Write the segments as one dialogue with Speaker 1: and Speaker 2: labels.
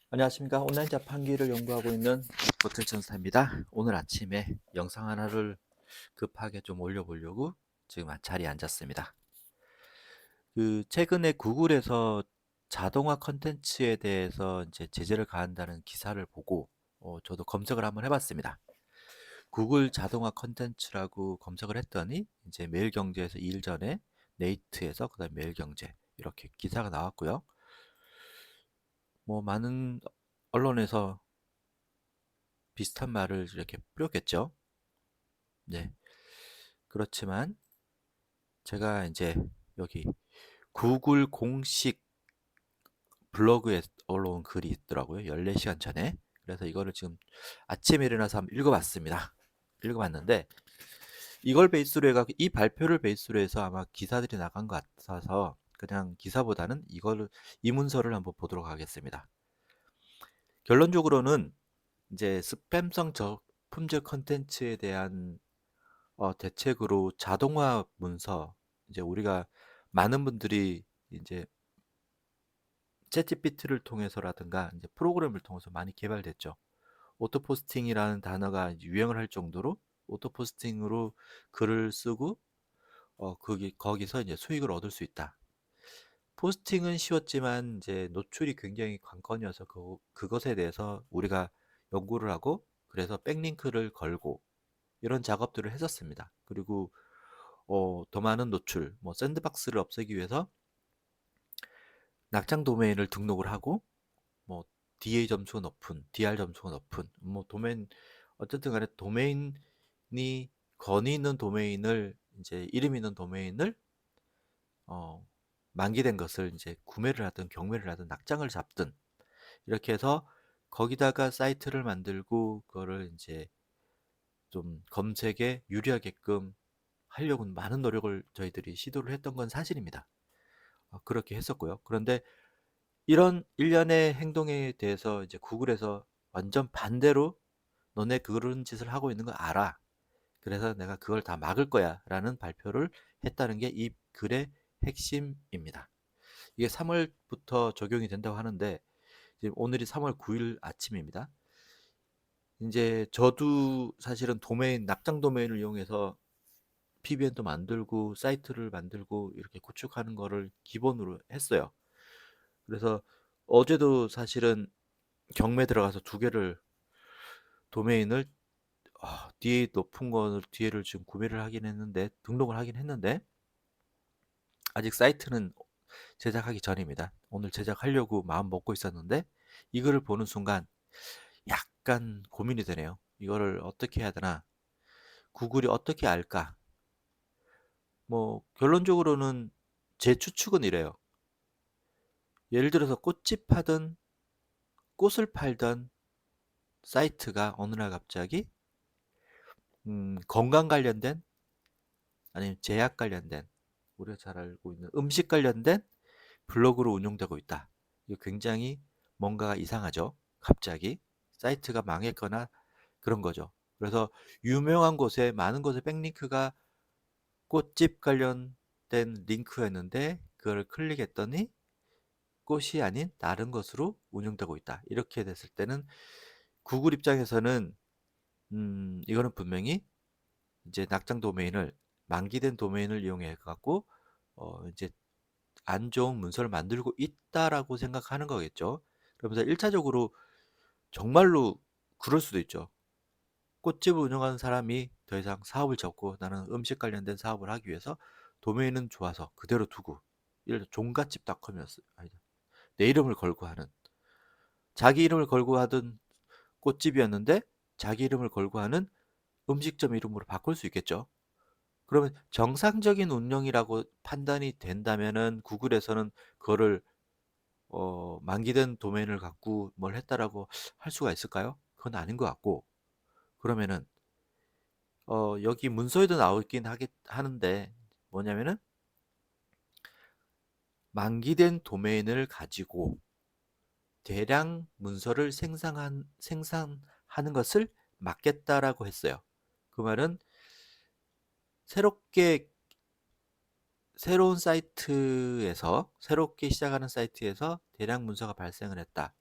Speaker 1: 안녕하십니까. 온라인 자판기를 연구하고 있는 보틀천사입니다. 오늘 아침에 영상 하나를 급하게 좀 올려보려고 지금 자리에 앉았습니다. 최근에 구글에서 자동화 컨텐츠에 대해서 이제 제재를 가한다는 기사를 보고 저도 검색을 한번 해봤습니다. 구글 자동화 컨텐츠라고 검색을 했더니 이제 매일경제에서 2일 전에 네이트에서 그다음 매일경제 이렇게 기사가 나왔고요. 뭐 많은 언론에서 비슷한 말을 이렇게 뿌렸겠죠. 네. 그렇지만 제가 이제 여기 구글 공식 블로그에 올라온 글이 있더라고요. 14시간 전에. 그래서 이거를 지금 아침에 일어나서 한번 읽어봤습니다. 읽어봤는데 이걸 베이스로 해가 이 발표를 베이스로 해서 아마 기사들이 나간 것 같아서 그냥 기사보다는 이 문서를 한번 보도록 하겠습니다. 결론적으로는 이제 스팸성 저품질 컨텐츠에 대한 대책으로 자동화 문서, 이제 우리가 많은 분들이 이제 챗GPT를 통해서라든가 이제 프로그램을 통해서 많이 개발됐죠. 오토포스팅이라는 단어가 이제 유행을 할 정도로 오토포스팅으로 글을 쓰고 거기서 이제 수익을 얻을 수 있다. 포스팅은 쉬웠지만 이제 노출이 굉장히 관건이어서 그것에 대해서 우리가 연구를 하고 그래서 백링크를 걸고 이런 작업들을 했었습니다. 그리고 더 많은 노출, 뭐 샌드박스를 없애기 위해서 낙장 도메인을 등록을 하고 뭐 DA 점수가 높은, DR 점수가 높은 뭐 도메인 어쨌든 간에 도메인이 건의 있는 도메인을 이제 이름 있는 도메인을 어, 만기된 것을 이제 구매를 하든 경매를 하든 낙장을 잡든 이렇게 해서 거기다가 사이트를 만들고 그거를 이제 좀 검색에 유리하게끔 하려고 많은 노력을 저희들이 시도를 했던 건 사실입니다. 그렇게 했었고요. 그런데 이런 일련의 행동에 대해서 이제 구글에서 완전 반대로 너네 그런 짓을 하고 있는 거 알아. 그래서 내가 그걸 다 막을 거야. 라는 발표를 했다는 게 이 글의 핵심입니다. 이게 3월부터 적용이 된다고 하는데 지금 오늘이 3월 9일 아침입니다. 이제 저도 사실은 낙장 도메인을 이용해서 PBN도 만들고 사이트를 만들고 이렇게 구축하는 거를 기본으로 했어요. 그래서 어제도 사실은 경매 들어가서 두 개를 도메인을 DA 높은 거를 DA를 지금 구매를 하긴 했는데 등록을 하긴 했는데 아직 사이트는 제작하기 전입니다. 오늘 제작하려고 마음 먹고 있었는데 이거를 보는 순간 약간 고민이 되네요. 이거를 어떻게 해야 되나? 구글이 어떻게 알까? 뭐 결론적으로는 제 추측은 이래요. 예를 들어서 꽃집 하던 꽃을 팔던 사이트가 어느 날 갑자기 건강 관련된 아니면 제약 관련된 우리가 잘 알고 있는 음식 관련된 블로그로 운영되고 있다. 이거 굉장히 뭔가가 이상하죠. 갑자기 사이트가 망했거나 그런 거죠. 그래서 유명한 곳에 많은 곳에 백링크가 꽃집 관련된 링크였는데 그걸 클릭했더니 꽃이 아닌 다른 것으로 운영되고 있다. 이렇게 됐을 때는 구글 입장에서는 이거는 분명히 이제 낙장 도메인을 만기된 도메인을 이용해 갖고 이제 안 좋은 문서를 만들고 있다라고 생각하는 거겠죠. 그러면서 1차적으로 정말로 그럴 수도 있죠. 꽃집을 운영하는 사람이 더 이상 사업을 접고 나는 음식 관련된 사업을 하기 위해서 도메인은 좋아서 그대로 두고 예를 들어 종갓집닷컴이었어요. 아니다. 내 이름을 걸고 하는 자기 이름을 걸고 하던 꽃집이었는데 자기 이름을 걸고 하는 음식점 이름으로 바꿀 수 있겠죠. 그러면 정상적인 운영이라고 판단이 된다면은 구글에서는 그거를 만기된 도메인을 갖고 뭘 했다라고 할 수가 있을까요? 그건 아닌 것 같고 그러면은 여기 문서에도 나오긴 하는데 뭐냐면은 만기된 도메인을 가지고 대량 문서를 생산하는 것을 막겠다라고 했어요. 그 말은 새롭게 새로운 사이트에서 새롭게 시작하는 사이트에서 대량 문서가 발생을 했다.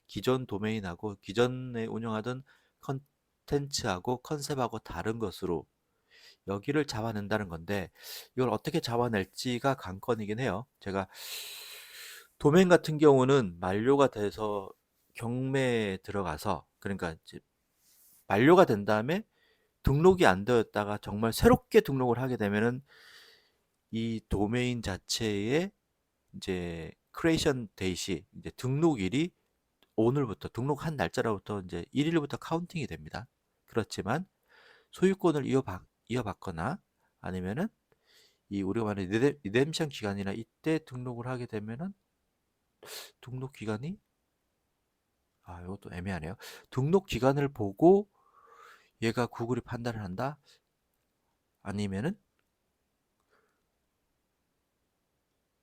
Speaker 1: 기존 도메인하고 기존에 운영하던 컨텐츠하고 컨셉하고 다른 것으로 여기를 잡아낸다는 건데, 이걸 어떻게 잡아낼지가 관건이긴 해요. 제가 도메인 같은 경우는 만료가 돼서 경매에 들어가서, 그러니까 이제 만료가 된 다음에 등록이 안 되었다가 정말 새롭게 등록을 하게 되면은 이 도메인 자체의 이제 크리에이션 데이시, 이제 등록일이 오늘부터, 등록한 날짜로부터 이제 1일부터 카운팅이 됩니다. 그렇지만 소유권을 이어받거나 아니면은 이 우리가 말하는 리뎀션 기간이나 이때 등록을 하게 되면은 등록 기간이, 이것도 애매하네요. 등록 기간을 보고 얘가 구글이 판단을 한다? 아니면은,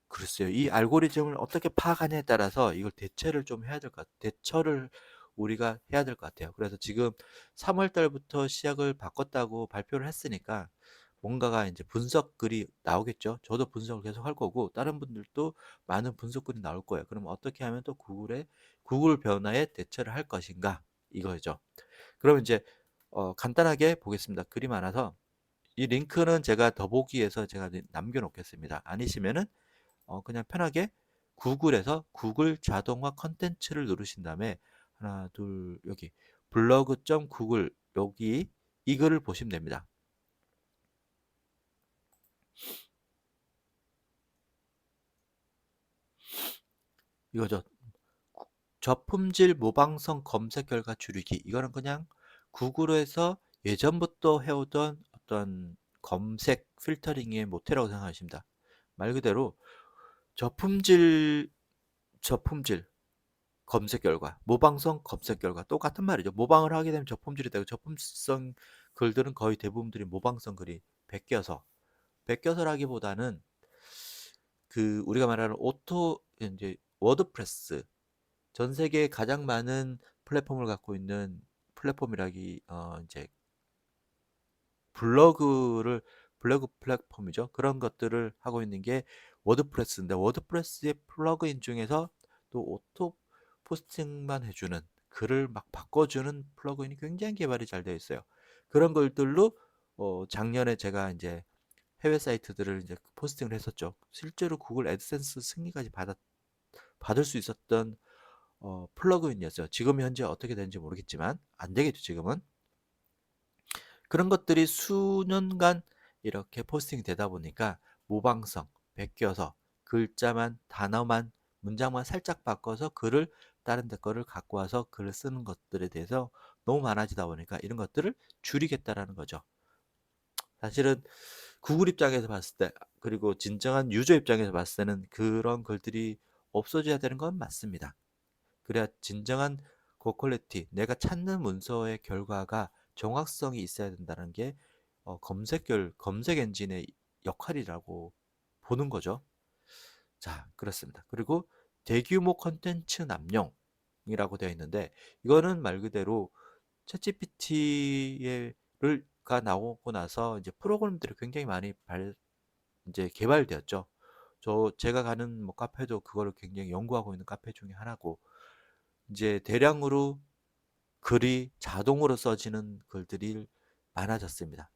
Speaker 1: 글쎄요. 이 알고리즘을 어떻게 파악하냐에 따라서 이걸 대체를 좀 해야 될 것 같아요. 대처를 우리가 해야 될 것 같아요. 그래서 지금 3월 달부터 시작을 바꿨다고 발표를 했으니까 뭔가가 이제 분석글이 나오겠죠. 저도 분석을 계속 할 거고 다른 분들도 많은 분석글이 나올 거예요. 그럼 어떻게 하면 또 구글 변화에 대처를 할 것인가, 이거죠. 그럼 이제 간단하게 보겠습니다. 글이 많아서 이 링크는 제가 더보기에서 제가 남겨 놓겠습니다. 아니시면은 그냥 편하게 구글에서 구글 자동화 컨텐츠를 누르신 다음에 하나, 둘, 여기 블로그.구글, 여기 이 글을 보시면 됩니다. 이거죠. 저품질 모방성 검색 결과 줄이기. 이거는 그냥 구글에서 예전부터 해오던 어떤 검색 필터링의 모태라고 생각하십니다. 말 그대로 저품질 검색 결과, 모방성 검색 결과 똑같은 말이죠. 모방을 하게 되면 저품질이 되고, 저품성 글들은 거의 대부분들이 모방성 글이 베껴서라기보다는 그 우리가 말하는 이제 워드프레스, 전 세계에 가장 많은 플랫폼을 갖고 있는 플랫폼이라기 이제 블로그 플랫폼이죠. 그런 것들을 하고 있는 게 워드프레스인데, 워드프레스의 플러그인 중에서 또 오토 포스팅만 해주는, 글을 막 바꿔주는 플러그인이 굉장히 개발이 잘 되어 있어요. 그런 것들로 작년에 제가 이제 해외 사이트들을 이제 포스팅을 했었죠. 실제로 구글 애드센스 승리까지 받을 수 있었던 플러그인이었어요. 지금 현재 어떻게 되는지 모르겠지만 안 되겠죠, 지금은. 그런 것들이 수년간 이렇게 포스팅이 되다 보니까 모방성, 베껴서 글자만, 단어만, 문장만 살짝 바꿔서 글을 다른 데 거를 갖고 와서 글을 쓰는 것들에 대해서 너무 많아지다 보니까 이런 것들을 줄이겠다라는 거죠. 사실은 구글 입장에서 봤을 때, 그리고 진정한 유저 입장에서 봤을 때는 그런 글들이 없어져야 되는 건 맞습니다. 그래야 진정한 고퀄리티, 내가 찾는 문서의 결과가 정확성이 있어야 된다는 게 검색 엔진의 역할이라고 보는 거죠. 자, 그렇습니다. 그리고 대규모 컨텐츠 남용이라고 되어 있는데, 이거는 말 그대로 챗GPT가 나오고 나서 이제 프로그램들이 굉장히 많이 이제 개발되었죠. 제가 가는 뭐 카페도 그거를 굉장히 연구하고 있는 카페 중에 하나고, 이제 대량으로 글이 자동으로 써지는 글들이 많아졌습니다.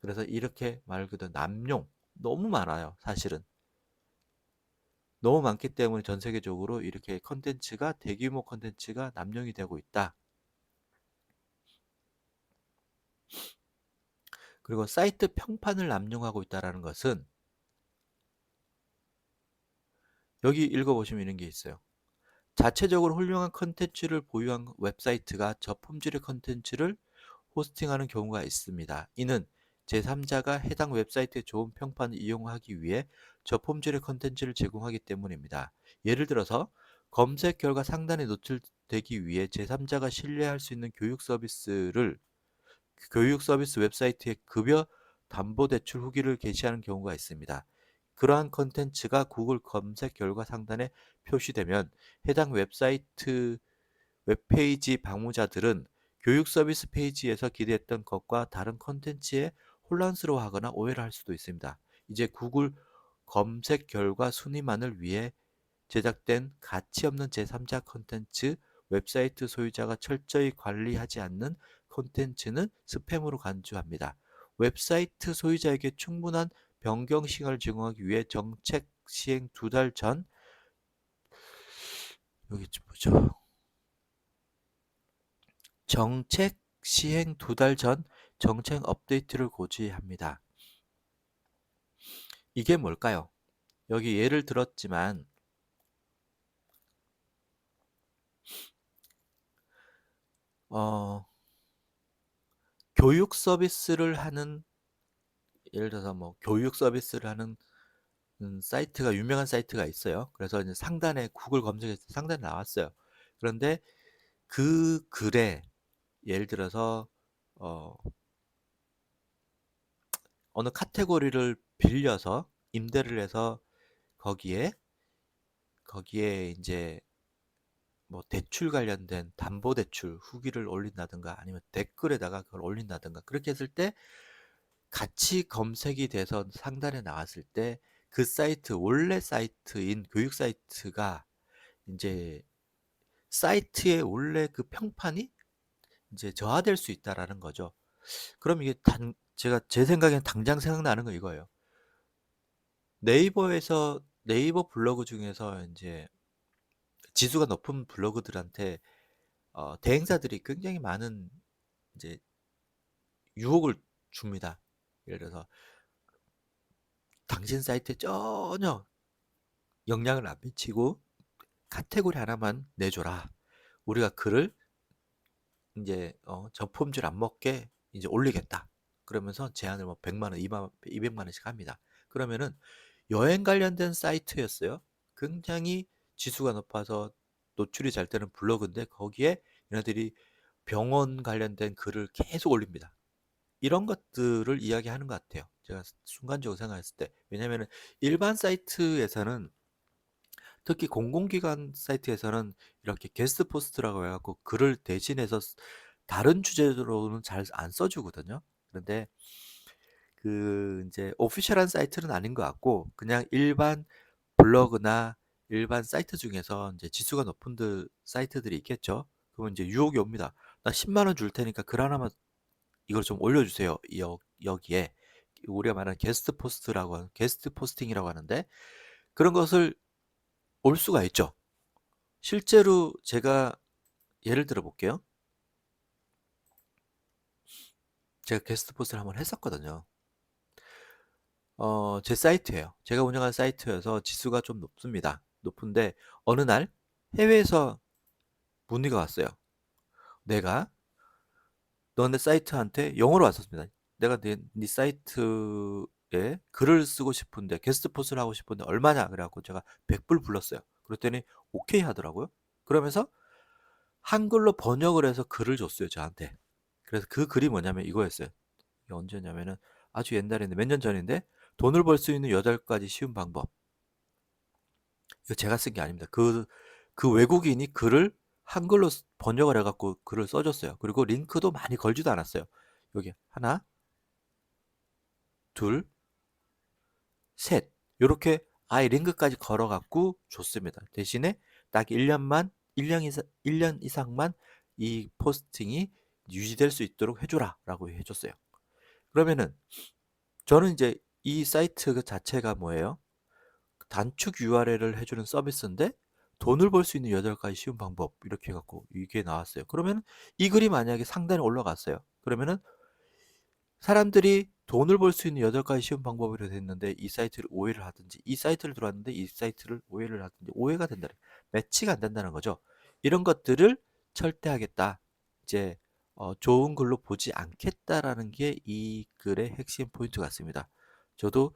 Speaker 1: 그래서 이렇게 말 그대로 남용 너무 많아요. 사실은 너무 많기 때문에 전 세계적으로 이렇게 대규모 컨텐츠가 남용이 되고 있다. 그리고 사이트 평판을 남용하고 있다는 것은, 여기 읽어보시면 이런 게 있어요. 자체적으로 훌륭한 컨텐츠를 보유한 웹사이트가 저품질의 컨텐츠를 호스팅하는 경우가 있습니다. 이는 제3자가 해당 웹사이트의 좋은 평판을 이용하기 위해 저품질의 컨텐츠를 제공하기 때문입니다. 예를 들어서 검색 결과 상단에 노출되기 위해 제3자가 신뢰할 수 있는 교육 서비스 웹사이트의 급여 담보대출 후기를 게시하는 경우가 있습니다. 그러한 컨텐츠가 구글 검색 결과 상단에 표시되면 해당 웹페이지 방문자들은 교육 서비스 페이지에서 기대했던 것과 다른 컨텐츠에 혼란스러워하거나 오해를 할 수도 있습니다. 이제 구글 검색 결과 순위만을 위해 제작된 가치 없는 제3자 콘텐츠, 웹사이트 소유자가 철저히 관리하지 않는 콘텐츠는 스팸으로 간주합니다. 웹사이트 소유자에게 충분한 변경 시간을 제공하기 위해 정책 시행 2달 전, 여기 뭐죠? 정책 시행 2달 전 정책 업데이트를 고지합니다. 이게 뭘까요? 여기 예를 들었지만 교육 서비스를 하는, 예를 들어서 뭐 교육 서비스를 하는 사이트가, 유명한 사이트가 있어요. 그래서 이제 상단에 구글 검색했을 때 상단에 나왔어요. 그런데 그 글에 예를 들어서 어, 어느 카테고리를 빌려서 임대를 해서 거기에 이제 뭐 대출 관련된 담보대출 후기를 올린다든가 아니면 댓글에다가 그걸 올린다든가 그렇게 했을 때 같이 검색이 돼서 상단에 나왔을 때 그 사이트, 원래 사이트인 교육 사이트가 이제 사이트의 원래 그 평판이 이제 저하될 수 있다라는 거죠. 그럼 이게 제가 제 생각엔 당장 생각나는 거 이거예요. 네이버 블로그 중에서 이제 지수가 높은 블로그들한테 대행사들이 굉장히 많은 이제 유혹을 줍니다. 예를 들어서 당신 사이트에 전혀 영향을 안 미치고 카테고리 하나만 내줘라. 우리가 글을 이제 저품질 안 먹게 이제 올리겠다. 그러면서 제한을 뭐 100만 원, 200만 원씩 합니다. 그러면은 여행 관련된 사이트였어요. 굉장히 지수가 높아서 노출이 잘 되는 블로그인데 거기에 얘네들이 병원 관련된 글을 계속 올립니다. 이런 것들을 이야기하는 것 같아요. 제가 순간적으로 생각했을 때. 왜냐면은 일반 사이트에서는, 특히 공공기관 사이트에서는 이렇게 게스트 포스트라고 해갖고 글을 대신해서 다른 주제로는 잘 안 써주거든요. 그런데 그 이제 오피셜한 사이트는 아닌 것 같고 그냥 일반 블로그나 일반 사이트 중에서 이제 지수가 높은 사이트들이 있겠죠. 그러면 이제 유혹이 옵니다. 나 10만 원 줄 테니까 글 하나만 이걸 좀 올려주세요. 여기에 우리가 말하는 게스트 포스팅이라고 하는데 그런 것을 올 수가 있죠. 실제로 제가 예를 들어 볼게요. 제가 게스트 포스를 한번 했었거든요. 제 사이트예요. 제가 운영한 사이트여서 지수가 좀 높습니다. 높은데 어느 날 해외에서 문의가 왔어요. 내가 너네 사이트한테 영어로 왔었습니다. 내가 네 사이트에 글을 쓰고 싶은데 게스트 포스를 하고 싶은데 얼마냐? 그래갖고 제가 100불 불렀어요. 그랬더니 오케이 하더라고요. 그러면서 한글로 번역을 해서 글을 줬어요, 저한테. 그래서 그 글이 뭐냐면 이거였어요. 이게 언제냐면은 아주 옛날인데 몇 년 전인데 돈을 벌 수 있는 8가지 쉬운 방법. 이거 제가 쓴 게 아닙니다. 그 외국인이 글을 한글로 번역을 해갖고 글을 써줬어요. 그리고 링크도 많이 걸지도 않았어요. 여기 하나, 둘, 셋. 요렇게 아예 링크까지 걸어갖고 줬습니다. 대신에 딱 1년 이상만 이 포스팅이 유지될 수 있도록 해줘라 라고 해줬어요. 그러면은 저는 이제 이 사이트 그 자체가 뭐예요? 단축 URL을 해주는 서비스인데 돈을 벌 수 있는 8가지 쉬운 방법 이렇게 해갖고 이게 나왔어요. 그러면 이 글이 만약에 상단에 올라갔어요. 그러면은 사람들이 돈을 벌 수 있는 8가지 쉬운 방법이라고 했는데 이 사이트를 오해를 하든지 이 사이트를 들어왔는데 이 사이트를 오해를 하든지 오해가 된다는, 매치가 안 된다는 거죠. 이런 것들을 철대하겠다. 이제 좋은 글로 보지 않겠다라는 게 이 글의 핵심 포인트 같습니다. 저도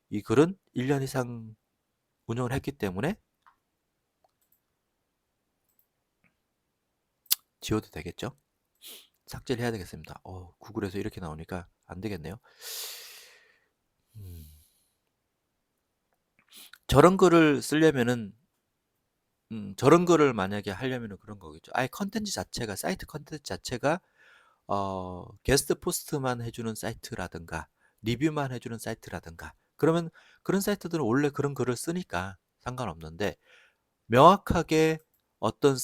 Speaker 1: 이 글은 1년 이상 운영을 했기 때문에 지워도 되겠죠? 삭제를 해야 되겠습니다. 구글에서 이렇게 나오니까 안 되겠네요. 음, 저런 글을 쓰려면은 저런 거를 만약에 하려면은 그런 거겠죠. 아예 컨텐츠 자체가, 사이트 컨텐츠 자체가 게스트 포스트만 해주는 사이트라든가 리뷰만 해주는 사이트라든가, 그러면 그런 사이트들은 원래 그런 글을 쓰니까 상관없는데 명확하게 어떤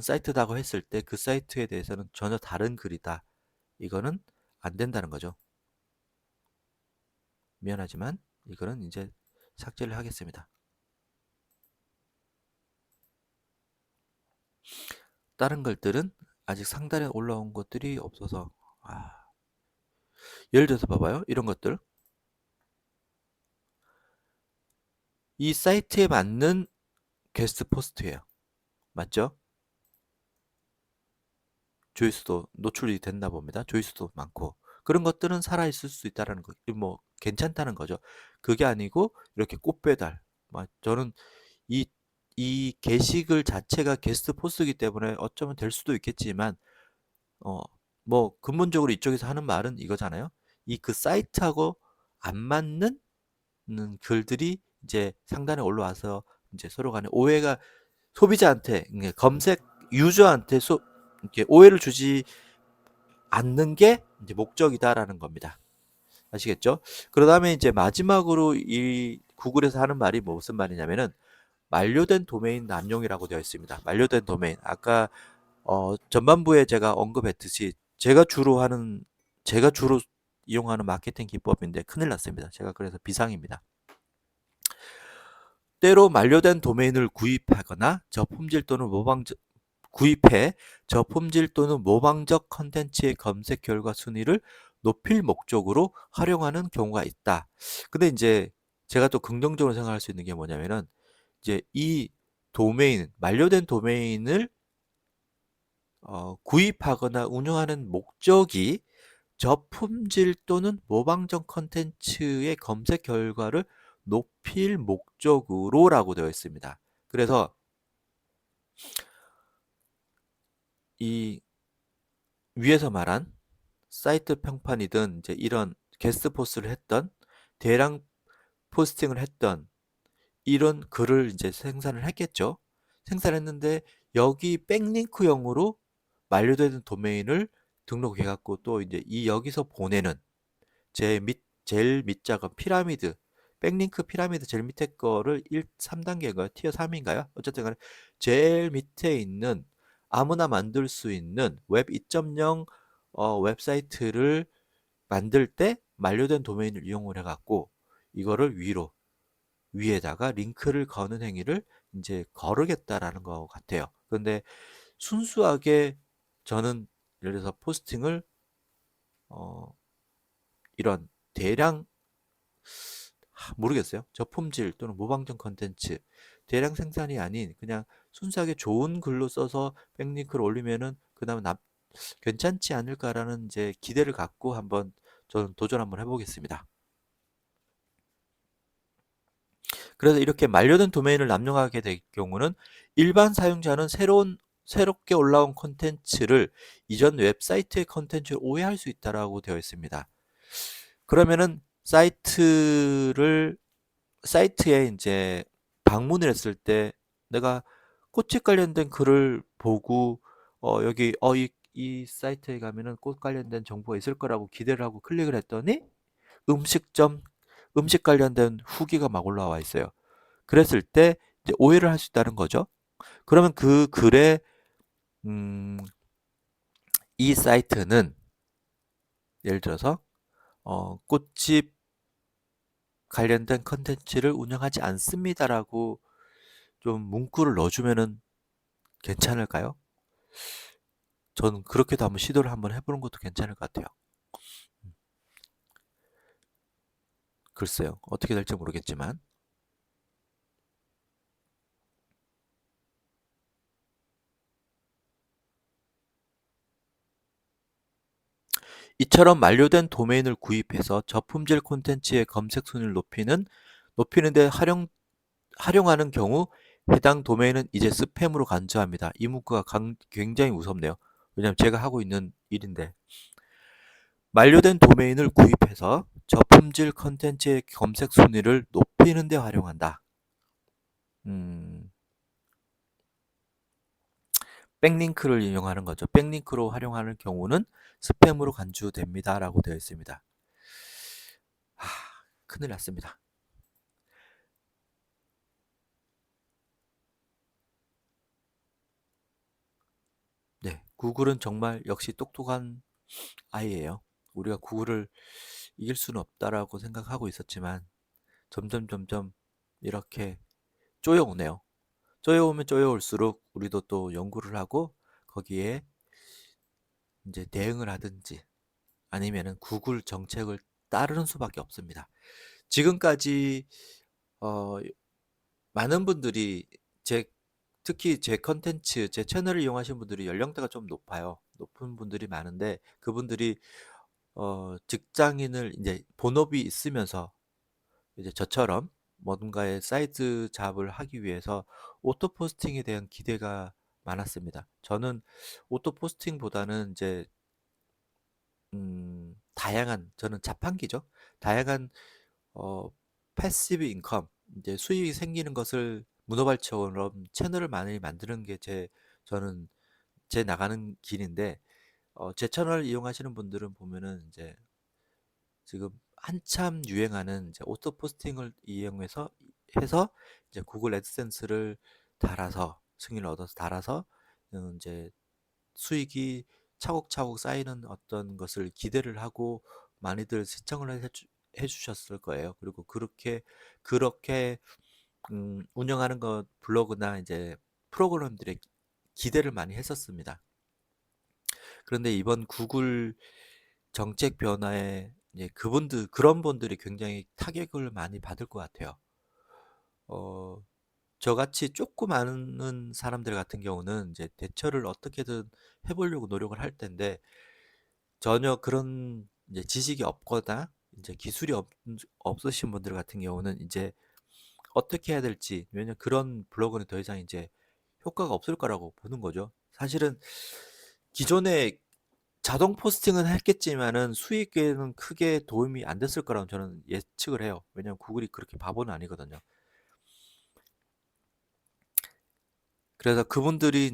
Speaker 1: 사이트다고 했을 때 그 사이트에 대해서는 전혀 다른 글이다. 이거는 안 된다는 거죠. 미안하지만 이거는 이제 삭제를 하겠습니다. 다른 것들은 아직 상단에 올라온 것들이 없어서 예를 들어서 봐봐요. 이런 것들. 이 사이트에 맞는 게스트 포스트예요. 맞죠? 조회수도 노출이 됐나 봅니다. 조회수도 많고. 그런 것들은 살아있을 수 있다는 거, 뭐, 괜찮다는 거죠. 그게 아니고, 이렇게 꽃배달. 저는 이, 이 게시글 자체가 게스트 포스트이기 때문에 어쩌면 될 수도 있겠지만, 어, 뭐, 근본적으로 이쪽에서 하는 말은 이거잖아요. 이 그 사이트하고 안 맞는 글들이 이제 상단에 올라와서 이제 서로 간에 오해가 소비자한테, 검색 유저한테 이렇게 오해를 주지 않는 게 이제 목적이다라는 겁니다. 아시겠죠? 그 다음에 이제 마지막으로 이 구글에서 하는 말이 무슨 말이냐면은 만료된 도메인 남용이라고 되어 있습니다. 만료된 도메인. 아까 전반부에 제가 언급했듯이 제가 주로 이용하는 마케팅 기법인데 큰일 났습니다. 제가 그래서 비상입니다. 때로 만료된 도메인을 구입하거나 저품질 또는 구입해 저품질 또는 모방적 컨텐츠의 검색 결과 순위를 높일 목적으로 활용하는 경우가 있다. 근데 이제 제가 또 긍정적으로 생각할 수 있는 게 뭐냐면은 이제 이 만료된 도메인을 구입하거나 운영하는 목적이 저품질 또는 모방적 컨텐츠의 검색 결과를 높일 목적으로라고 되어 있습니다. 그래서 이 위에서 말한 사이트 평판이든 이제 이런 게스트 포스트를 했던 대량 포스팅을 했던 이런 글을 이제 생산을 했겠죠. 생산했는데 여기 백링크용으로 만료되는 도메인을 등록해 갖고 또 이제 이 여기서 보내는 제일 밑자가 피라미드 백링크 피라미드 제일 밑에 거를 3단계인가요? 티어 3인가요? 어쨌든 간에 제일 밑에 있는 아무나 만들 수 있는 웹 2.0 웹사이트를 만들 때 만료된 도메인을 이용을 해갖고 이거를 위에다가 링크를 거는 행위를 이제 거르겠다라는 것 같아요. 근데 순수하게 저는 예를 들어서 포스팅을 어, 이런 대량 모르겠어요. 저품질 또는 모방적 컨텐츠 대량 생산이 아닌 그냥 순수하게 좋은 글로 써서 백링크를 올리면은 그다음에 괜찮지 않을까라는 이제 기대를 갖고 한번 저는 도전 한번 해보겠습니다. 그래서 이렇게 만료된 도메인을 남용하게 될 경우는 일반 사용자는 새롭게 올라온 콘텐츠를 이전 웹사이트의 콘텐츠를 오해할 수 있다라고 되어 있습니다. 그러면은 사이트에 이제 방문을 했을 때 내가 꽃집 관련된 글을 보고 이 사이트에 가면은 꽃 관련된 정보가 있을 거라고 기대를 하고 클릭을 했더니 음식점 음식 관련된 후기가 막 올라와 있어요. 그랬을 때 이제 오해를 할 수 있다는 거죠. 그러면 그 글에 음, 이 사이트는 예를 들어서 꽃집 관련된 컨텐츠를 운영하지 않습니다라고 좀 문구를 넣어주면은 괜찮을까요? 저는 그렇게도 한번 시도를 한번 해보는 것도 괜찮을 것 같아요. 글쎄요. 어떻게 될지 모르겠지만. 이처럼 만료된 도메인을 구입해서 저품질 콘텐츠의 검색 순위를 높이는데 활용하는 경우 해당 도메인은 이제 스팸으로 간주합니다. 이 문구가 굉장히 무섭네요. 왜냐하면 제가 하고 있는 일인데 만료된 도메인을 구입해서 저품질 컨텐츠의 검색 순위를 높이는 데 활용한다. 음, 백링크를 이용하는 거죠. 백링크로 활용하는 경우는 스팸으로 간주됩니다라고 되어 있습니다. 큰일 났습니다. 구글은 정말 역시 똑똑한 아이예요. 우리가 구글을 이길 수는 없다라고 생각하고 있었지만 점점 이렇게 쪼여오네요. 쪼여오면 쪼여올수록 우리도 또 연구를 하고 거기에 이제 대응을 하든지 아니면은 구글 정책을 따르는 수밖에 없습니다. 지금까지 어, 많은 분들이 제 특히 제 컨텐츠, 제 채널을 이용하신 분들이 연령대가 좀 높아요. 높은 분들이 많은데 그분들이 직장인을 이제 본업이 있으면서 이제 저처럼 뭔가의 사이드 잡을 하기 위해서 오토 포스팅에 대한 기대가 많았습니다. 저는 오토 포스팅보다는 이제 다양한 저는 자판기죠. 다양한 어 패시브 인컴 이제 수익이 생기는 것을 문어발처럼 채널을 많이 만드는 게 저는 제 나가는 길인데 제 채널을 이용하시는 분들은 보면은 이제 지금 한참 유행하는 이제 오토 포스팅을 이용해서 해서 이제 구글 애드센스를 달아서 승인을 얻어서 달아서 이제 수익이 차곡차곡 쌓이는 어떤 것을 기대를 하고 많이들 시청을 해주셨을 거예요. 그리고 그렇게 운영하는 것 블로그나 이제 프로그램들의 기대를 많이 했었습니다. 그런데 이번 구글 정책 변화에 이제 그런 분들이 굉장히 타격을 많이 받을 것 같아요. 어, 저같이 조그마한 사람들 같은 경우는 이제 대처를 어떻게든 해보려고 노력을 할 텐데 전혀 그런 이제 지식이 없거나 이제 기술이 없으신 분들 같은 경우는 이제 어떻게 해야 될지 왜냐면 그런 블로그는 더 이상 이제 효과가 없을 거라고 보는 거죠. 사실은 기존에 자동 포스팅은 했겠지만은 수익에는 크게 도움이 안 됐을 거라고 저는 예측을 해요. 왜냐면 구글이 그렇게 바보는 아니거든요. 그래서 그분들이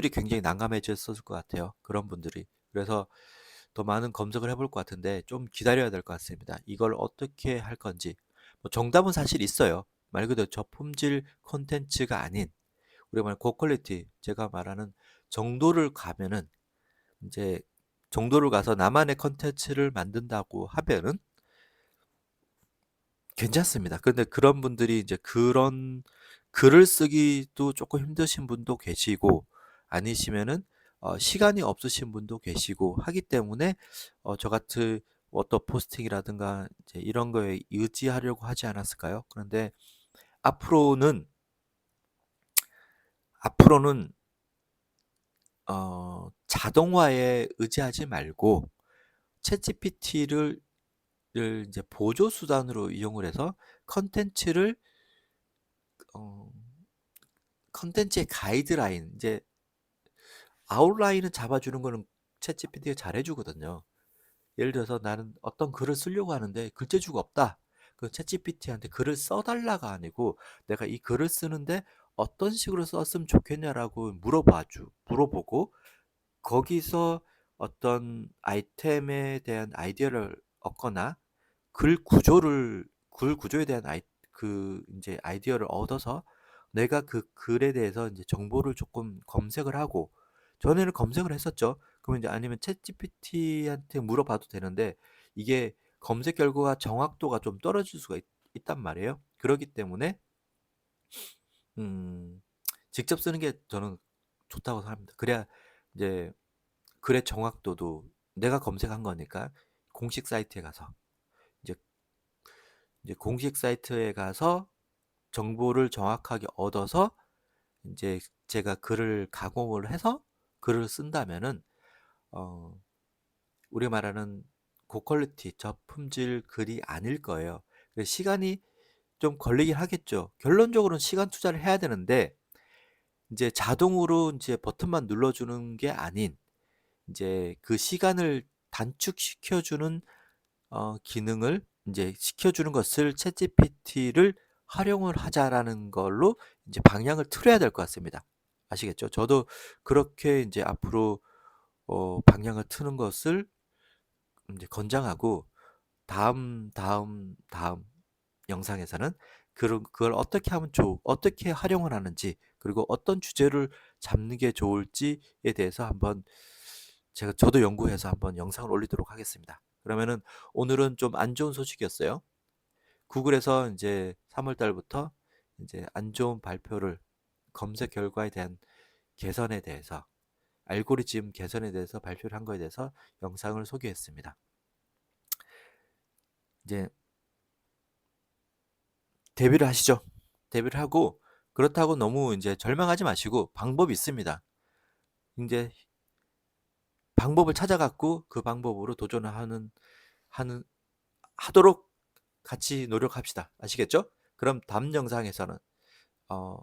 Speaker 1: 굉장히 난감해졌을 것 같아요. 그런 분들이. 그래서 더 많은 검색을 해볼 것 같은데 좀 기다려야 될 것 같습니다. 이걸 어떻게 할 건지. 뭐 정답은 사실 있어요. 말 그대로 저품질 콘텐츠가 아닌 우리가 말하는 고퀄리티 제가 말하는 정도를 가면은 이제 정도를 가서 나만의 콘텐츠를 만든다고 하면은 괜찮습니다. 근데 그런 분들이 이제 그런 글을 쓰기도 조금 힘드신 분도 계시고 아니시면은 시간이 없으신 분도 계시고 하기 때문에 저 같은 어떤 포스팅이라든가 이제 이런 거에 의지하려고 하지 않았을까요? 그런데 앞으로는 앞으로는 자동화에 의지하지 말고 챗GPT를 이제 보조 수단으로 이용을 해서 컨텐츠를 어, 컨텐츠의 가이드라인 이제 아웃라인을 잡아주는 거는 챗GPT가 잘해주거든요. 예를 들어서 나는 어떤 글을 쓰려고 하는데 글재주가 없다. 그 챗GPT한테 글을 써달라가 아니고 내가 이 글을 쓰는데 어떤 식으로 썼으면 좋겠냐라고 물어보고 거기서 어떤 아이템에 대한 아이디어를 얻거나 글 구조에 대한 이제 아이디어를 얻어서 내가 그 글에 대해서 이제 정보를 조금 검색을 하고 전에는 검색을 했었죠. 그러면 이제 아니면 챗GPT한테 물어봐도 되는데 이게 검색 결과가 정확도가 좀 떨어질 수가 있단 말이에요. 그렇기 때문에 음, 직접 쓰는 게 저는 좋다고 생각합니다. 그래야 이제 글의 정확도도 내가 검색한 거니까 공식 사이트에 가서 이제 공식 사이트에 가서 정보를 정확하게 얻어서 이제 제가 글을 가공을 해서 글을 쓴다면은 어, 우리 말하는 고퀄리티, 저품질 글이 아닐 거예요. 그래서 시간이 좀 걸리긴 하겠죠. 결론적으로는 시간 투자를 해야 되는데 이제 자동으로 이제 버튼만 눌러주는 게 아닌 이제 그 시간을 단축시켜주는 기능을 이제 시켜주는 것을 챗GPT를 활용을 하자라는 걸로 이제 방향을 틀어야 될 것 같습니다. 아시겠죠? 저도 그렇게 이제 앞으로 방향을 트는 것을 이제 권장하고 다음 영상에서는 그걸 어떻게 하면 어떻게 활용을 하는지, 그리고 어떤 주제를 잡는 게 좋을지에 대해서 한번 저도 연구해서 한번 영상을 올리도록 하겠습니다. 그러면은 오늘은 좀 안 좋은 소식이었어요. 구글에서 이제 3월 달부터 이제 안 좋은 발표를, 검색 결과에 대한 개선에 대해서, 알고리즘 개선에 대해서 발표를 한 거에 대해서 영상을 소개했습니다. 이제 대비를 하시죠. 대비를 하고, 그렇다고 너무 이제 절망하지 마시고 방법이 있습니다. 이제 방법을 찾아갖고 그 방법으로 도전을 하는 하도록 같이 노력합시다. 아시겠죠? 그럼 다음 영상에서는 어,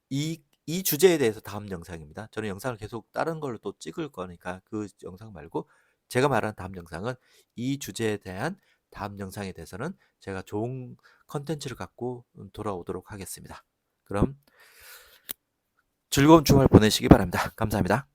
Speaker 1: 이 주제에 대해서 다음 영상입니다. 저는 영상을 계속 다른 걸로 또 찍을 거니까 그 영상 말고 제가 말한 다음 영상은 이 주제에 대한 다음 영상에 대해서는 제가 좋은 컨텐츠를 갖고 돌아오도록 하겠습니다. 그럼 즐거운 주말 보내시기 바랍니다. 감사합니다.